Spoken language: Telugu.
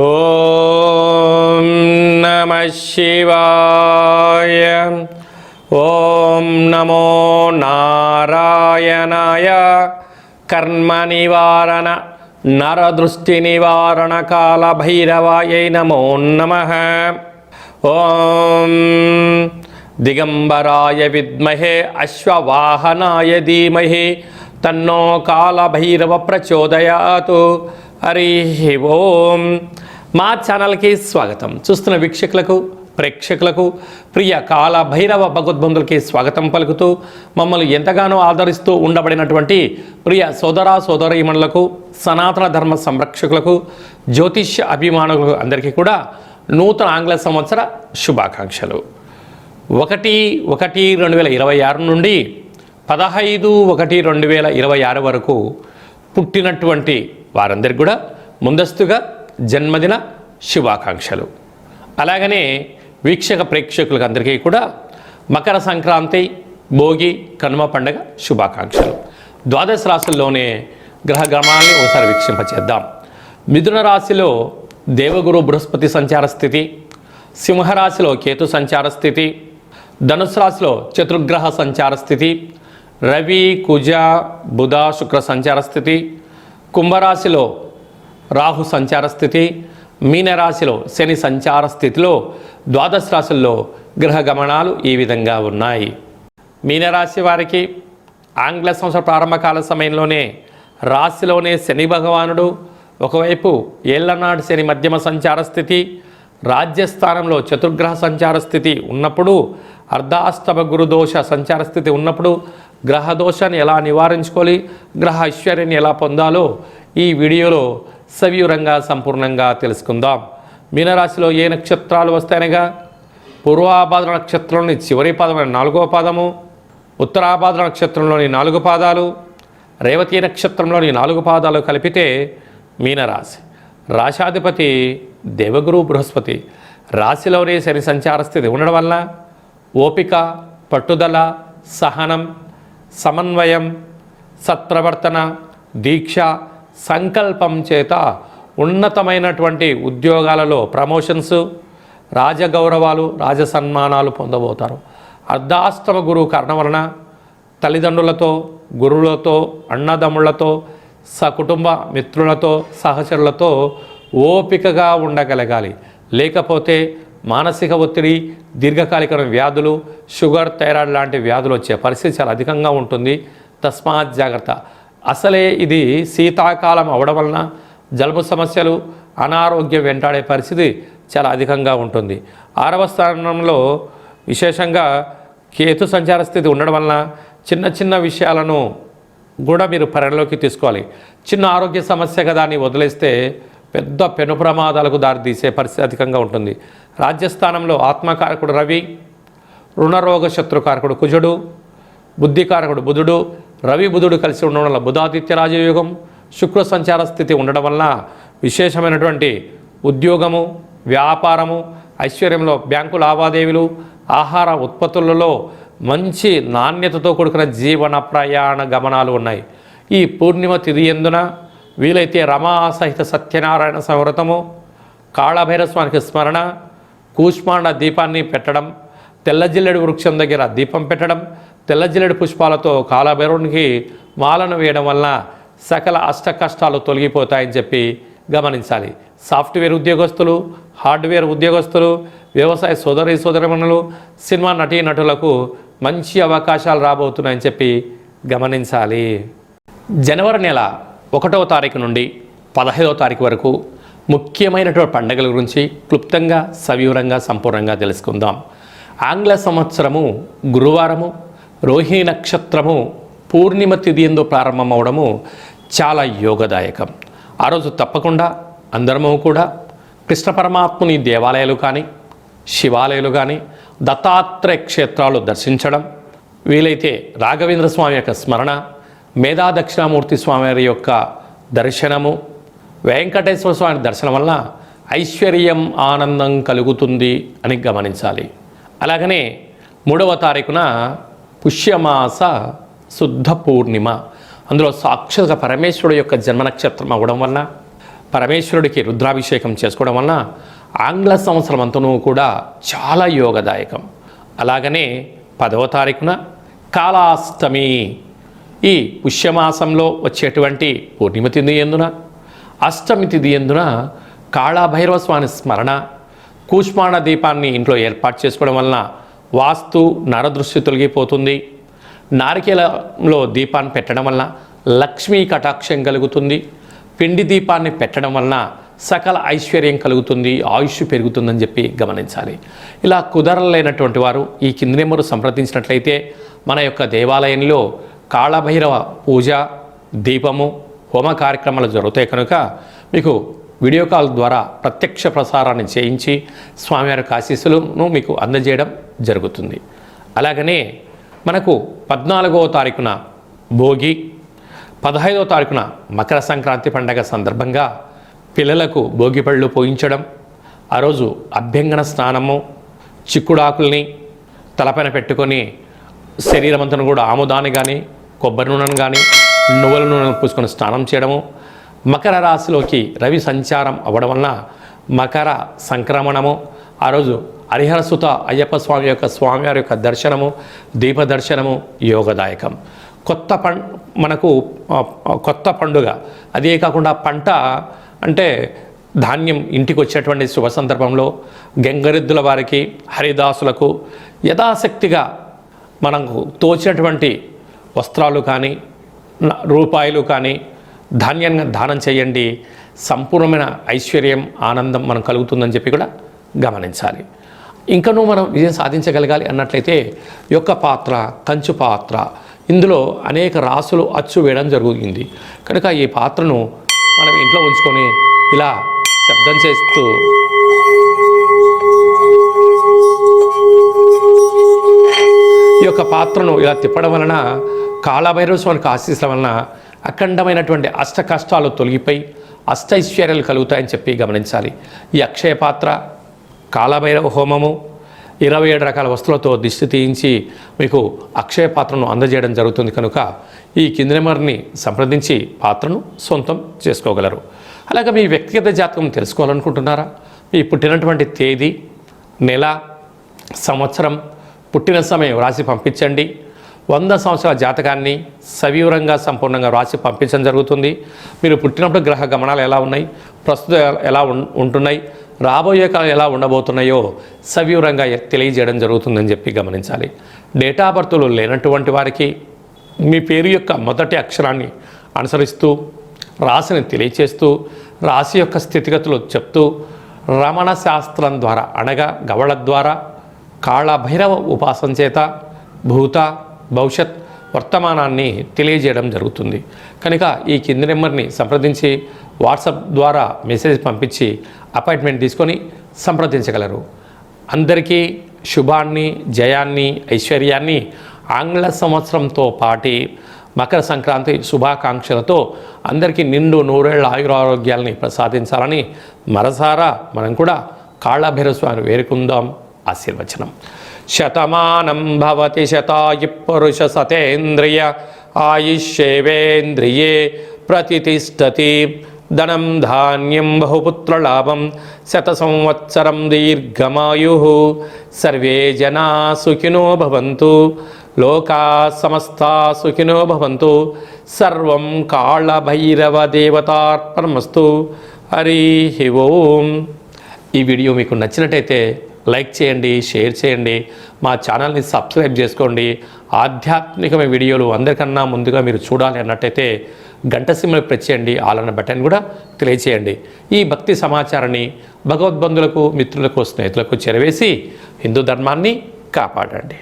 ఓం నమః శివాయ. ఓం నమో నారాయణాయ. కర్మ నివారణ నరదృష్టి నివారణ కాల భైరవాయై నమో నమః. ఓం దిగంబరాయ విద్మహే అశ్వవాహనాయ ధీమహి తన్నో కాల భైరవ ప్రచోదయాతు. హరి ఓం. మా ఛానల్కి స్వాగతం. చూస్తున్న వీక్షకులకు ప్రేక్షకులకు ప్రియ కాల భైరవ భగవద్బంధులకి స్వాగతం పలుకుతూ మమ్మల్ని ఎంతగానో ఆదరిస్తూ ఉండబడినటువంటి ప్రియ సోదర సోదరీమణులకు, సనాతన ధర్మ సంరక్షకులకు, జ్యోతిష్య అభిమానులకు అందరికీ కూడా నూతన ఆంగ్ల సంవత్సర శుభాకాంక్షలు. 1/1/2026 నుండి 15/1/2026 వరకు పుట్టినటువంటి వారందరికీ కూడా ముందస్తుగా జన్మదిన శుభాకాంక్షలు. అలాగనే వీక్షక ప్రేక్షకులకు అందరికీ కూడా మకర సంక్రాంతి, భోగి, కనుమ పండుగ శుభాకాంక్షలు. ద్వాదశ రాశుల్లోనే గ్రహ గమనాల్ని ఒకసారి వీక్షింపచేద్దాం. మిథున రాశిలో దేవగురు బృహస్పతి సంచార స్థితి, సింహరాశిలో కేతు సంచార స్థితి, ధనుసు రాశిలో చతుర్గ్రహ సంచార స్థితి, రవి, కుజ, బుధ, శుక్ర సంచార స్థితి, కుంభరాశిలో రాహు సంచార స్థితి, మీనరాశిలో శని సంచార స్థితిలో ద్వాదశ రాశుల్లో గ్రహ గమనాలు ఈ విధంగా ఉన్నాయి. మీనరాశి వారికి ఆంగ్ల సంవత్సర ప్రారంభకాల సమయంలోనే రాశిలోనే శని భగవానుడు ఒకవైపు ఏళ్లనాడు శని మధ్యమ సంచార స్థితి, రాజ్యస్థానంలో చతుర్గ్రహ సంచార స్థితి ఉన్నప్పుడు, అర్ధాష్టమ గురుదోష సంచార స్థితి ఉన్నప్పుడు గ్రహ దోషాన్ని ఎలా నివారించుకోవాలి, గ్రహ ఐశ్వర్యాన్ని ఎలా పొందాలో ఈ వీడియోలో సవివరంగా సంపూర్ణంగా తెలుసుకుందాం. మీనరాశిలో ఏ నక్షత్రాలు వస్తాయనగా పూర్వాభాద్ర నక్షత్రంలోని చివరి పాదమైన 4వ పాదము, ఉత్తరాభాద్ర నక్షత్రంలోని 4 పాదాలు, రేవతి నక్షత్రంలోని 4 పాదాలు కలిపితే మీనరాశి. రాశాధిపతి దేవగురు బృహస్పతి. రాశిలోనే శని సంచార స్థితి ఉండడం వల్ల ఓపిక, పట్టుదల, సహనం, సమన్వయం, సత్ప్రవర్తన, దీక్ష, సంకల్పం చేత ఉన్నతమైనటువంటి ఉద్యోగాలలో ప్రమోషన్స్, రాజగౌరవాలు, రాజసన్మానాలు పొందబోతారు. అర్ధాష్టమ గురువు కారణం వలన తల్లిదండ్రులతో, గురువులతో, అన్నదమ్ముళ్లతో, సకుటుంబ మిత్రులతో, సహచరులతో ఓపికగా ఉండగలగాలి. లేకపోతే మానసిక ఒత్తిడి, దీర్ఘకాలిక వ్యాధులు, షుగర్, థైరాయిడ్ లాంటి వ్యాధులు వచ్చే పరిస్థితి చాలా అధికంగా ఉంటుంది. తస్మాత్ జాగ్రత్త. అసలే ఇది శీతాకాలం అవడం వలన జలుబు సమస్యలు, అనారోగ్యం వెంటాడే పరిస్థితి చాలా అధికంగా ఉంటుంది. 6వ స్థానంలో విశేషంగా కేతు సంచార స్థితి ఉండడం వలన చిన్న చిన్న విషయాలను కూడా మీరు పరిగణలోకి తీసుకోవాలి. చిన్న ఆరోగ్య సమస్యగా దాన్ని వదిలేస్తే పెద్ద పెను ప్రమాదాలకు దారితీసే పరిస్థితి అధికంగా ఉంటుంది. రాజ్యస్థానంలో ఆత్మకారకుడు రవి, రుణరోగ శత్రుకారకుడు కుజుడు, బుద్ధికారకుడు బుధుడు, రవి బుధుడు కలిసి ఉండడం వల్ల బుధాదిత్య రాజయోగం, శుక్ర సంచార స్థితి ఉండడం వల్ల విశేషమైనటువంటి ఉద్యోగము, వ్యాపారము, ఐశ్వర్యంలో బ్యాంకు లావాదేవీలు, ఆహార ఉత్పత్తులలో మంచి నాణ్యతతో కూడుకున్న జీవన ప్రయాణ గమనాలు ఉన్నాయి. ఈ పూర్ణిమ తిథి యందున వీలైతే రమా సహిత సత్యనారాయణ సంవ్రతము, కాళభైరవ స్వామికి స్మరణ, కూష్మాండ దీపాన్ని పెట్టడం, తెల్ల జిల్లెడు వృక్షం దగ్గర దీపం పెట్టడం, తెల్ల జిల్లెడు పుష్పాలతో కాళభైరవునికి మాలను వేయడం వలన సకల అష్ట కష్టాలు తొలగిపోతాయని చెప్పి గమనించాలి. సాఫ్ట్వేర్ ఉద్యోగస్తులు, హార్డ్వేర్ ఉద్యోగస్తులు, వ్యవసాయ సోదరీమణులు, సినిమా నటీనటులకు మంచి అవకాశాలు రాబోతున్నాయని చెప్పి గమనించాలి. జనవరి నెల 1వ తారీఖు నుండి 15వ తారీఖు వరకు ముఖ్యమైనటువంటి పండుగల గురించి క్లుప్తంగా, సవివరంగా, సంపూర్ణంగా తెలుసుకుందాం. ఆంగ్ల సంవత్సరము గురువారము, రోహిణి నక్షత్రము పూర్ణిమ తిథి యందు ప్రారంభమవడము చాలా యోగదాయకం. ఆ రోజు తప్పకుండా అందరము కూడా కృష్ణ పరమాత్ముని దేవాలయాలు కానీ, శివాలయాలు కానీ, దత్తాత్రేయ క్షేత్రాలు దర్శించడం, వీలైతే రాఘవేంద్ర స్వామి యొక్క స్మరణ, మేధా దక్షిణామూర్తి స్వామి వారి యొక్క దర్శనము, వెంకటేశ్వర స్వామి దర్శనం వల్ల ఐశ్వర్యం, ఆనందం కలుగుతుంది అని గమనించాలి. అలాగనే 3వ తారీఖున పుష్యమాస శుద్ధ పూర్ణిమ, అందులో సాక్షాత్ పరమేశ్వరుడు యొక్క జన్మ నక్షత్రం అవ్వడం వలన పరమేశ్వరుడికి రుద్రాభిషేకం చేసుకోవడం వలన ఆంగ్ల సంవత్సరం అంతనూ కూడా చాలా యోగదాయకం. అలాగనే 10వ తారీఖున కాళాష్టమి, ఈ పుష్యమాసంలో వచ్చేటువంటి పూర్ణిమ తిథి ఎందున, అష్టమి తిథి ఎందున కాళభైరవ స్వామి స్మరణ, కూష్మాండ దీపాన్ని ఇంట్లో ఏర్పాటు చేసుకోవడం వలన వాస్తు నరదృష్టి తొలగిపోతుంది. నారికేలంలో దీపాన్ని పెట్టడం వలన లక్ష్మీ కటాక్షం కలుగుతుంది. పిండి దీపాన్ని పెట్టడం వలన సకల ఐశ్వర్యం కలుగుతుంది, ఆయుష్ పెరుగుతుందని చెప్పి గమనించాలి. ఇలా కుదరలేనటువంటి వారు ఈ కింది నెంబరు సంప్రదించినట్లయితే మన యొక్క దేవాలయంలో కాళభైరవ పూజ, దీపము, హోమ కార్యక్రమాలు జరుగుతాయి కనుక మీకు వీడియో కాల్ ద్వారా ప్రత్యక్ష ప్రసారాన్ని చేయించి స్వామివారి ఆశీస్సులను మీకు అందజేయడం జరుగుతుంది. అలాగనే మనకు 14వ తారీఖున భోగి, 15వ తారీఖున మకర సంక్రాంతి పండగ సందర్భంగా పిల్లలకు భోగి పళ్ళు పోయించడం, ఆ రోజు అభ్యంగన స్నానము, చిక్కుడాకుల్ని తలపైన పెట్టుకొని శరీరం అంతా కూడా ఆముదాన్ని కానీ కొబ్బరి నూనెను కానీ నువ్వుల నూనెను పూసుకొని స్నానం చేయడము, మకర రాశిలోకి రవి సంచారం అవ్వడం వలన మకర సంక్రమణము, ఆ రోజు హరిహరసుత అయ్యప్ప స్వామి యొక్క స్వామివారి యొక్క దర్శనము, దీప దర్శనము యోగదాయకం. మనకు కొత్త పండుగ, అదే కాకుండా పంట అంటే ధాన్యం ఇంటికి వచ్చేటువంటి శుభ సందర్భంలో గంగరెద్దుల వారికి, హరిదాసులకు యథాశక్తిగా మనకు తోచినటువంటి వస్త్రాలు కానీ రూపాయలు కానీ ధాన్యంగా దానం చేయండి. సంపూర్ణమైన ఐశ్వర్యం, ఆనందం మనం కలుగుతుందని చెప్పి కూడా గమనించాలి. ఇంకనూ మనం విజయం సాధించగలగాలి అన్నట్లయితే యొక్క పాత్ర, కంచు పాత్ర, ఇందులో అనేక రాసులు అచ్చు వేయడం జరుగుతుంది కనుక ఈ పాత్రను మనం ఇంట్లో ఉంచుకొని ఇలా శబ్దం చేస్తూ ఈ యొక్క పాత్రను ఇలా తిప్పడం వలన కాళభైరవ స్వామికి ఆశీస్సుల వలన అఖండమైనటువంటి అష్ట కష్టాలు తొలగిపోయి అష్టైశ్వర్యాలు కలుగుతాయని చెప్పి గమనించాలి. ఈ అక్షయ పాత్ర, కాళభైరవ హోమము, 27 రకాల వస్తువులతో దిష్టి తీయించి మీకు అక్షయ పాత్రను అందజేయడం జరుగుతుంది కనుక ఈ కింది నెంబర్ని సంప్రదించి పాత్రను సొంతం చేసుకోగలరు. అలాగే మీ వ్యక్తిగత జాతకం తెలుసుకోవాలనుకుంటున్నారా? మీ పుట్టినటువంటి తేదీ, నెల, సంవత్సరం, పుట్టిన సమయం రాసి పంపించండి. 100 సంవత్సరాల జాతకాన్ని సవివరంగా సంపూర్ణంగా రాసి పంపించడం జరుగుతుంది. మీరు పుట్టినప్పుడు గ్రహ గమనాలు ఎలా ఉన్నాయి, ప్రస్తుతం ఎలా ఉంటున్నాయి, రాబోయే కాలం ఎలా ఉండబోతున్నాయో సవివరంగా తెలియజేయడం జరుగుతుందని చెప్పి గమనించాలి. డేటా బర్త్లు లేనటువంటి వారికి మీ పేరు యొక్క మొదటి అక్షరాన్ని అనుసరిస్తూ రాశిని తెలియచేస్తూ రాశి యొక్క స్థితిగతులు చెప్తూ రమణ శాస్త్రం ద్వారా అనగా గవళ ద్వారా కాళభైరవ ఉపాసన చేత భూత, భవిష్యత్, వర్తమానాన్ని తెలియజేయడం జరుగుతుంది కనుక ఈ కింది నెంబర్ని సంప్రదించి వాట్సాప్ ద్వారా మెసేజ్ పంపించి అపాయింట్మెంట్ తీసుకొని సంప్రదించగలరు. అందరికీ శుభాన్ని, జయాన్ని, ఐశ్వర్యాన్ని ఆంగ్ల సంవత్సరంతో పాటి మకర సంక్రాంతి శుభాకాంక్షలతో అందరికీ నిండు నూరేళ్ల ఆయురారోగ్యాలని ప్రసాదించాలని మనసారా మనం కూడా కాళభైరవ స్వామిని వేరుకుందాం. ఆశీర్వచనం. శతమానం భవతి శతాయు పురుష సతేంద్రియ ఆయుష్యేవేంద్రియే ప్రతిష్టతి. ధనం ధాన్యం బహుపుత్రలాభం శత సంవత్సరం దీర్ఘమాయు. సర్వే జనా సుఖినో భవంతు. లోకా సమస్తా సుఖినో భవంతు. సర్వం కాళభైరవ దేవతార్పణమస్తు. హరి ఓం. ఈ వీడియో మీకు నచ్చినట్టయితే లైక్ చేయండి, షేర్ చేయండి, మా ఛానల్ని సబ్స్క్రైబ్ చేసుకోండి. ఆధ్యాత్మికమైన వీడియోలు అందరికన్నా ముందుగా మీరు చూడాలి అన్నట్టయితే గంట సింబల్ ప్రెస్ చేయండి, ఆల్ అన్న బటన్ కూడా తెలియచేయండి. ఈ భక్తి సమాచారాన్ని భగవద్బంధులకు, మిత్రులకు, స్నేహితులకు చేరవేసి హిందూ ధర్మాన్ని కాపాడండి.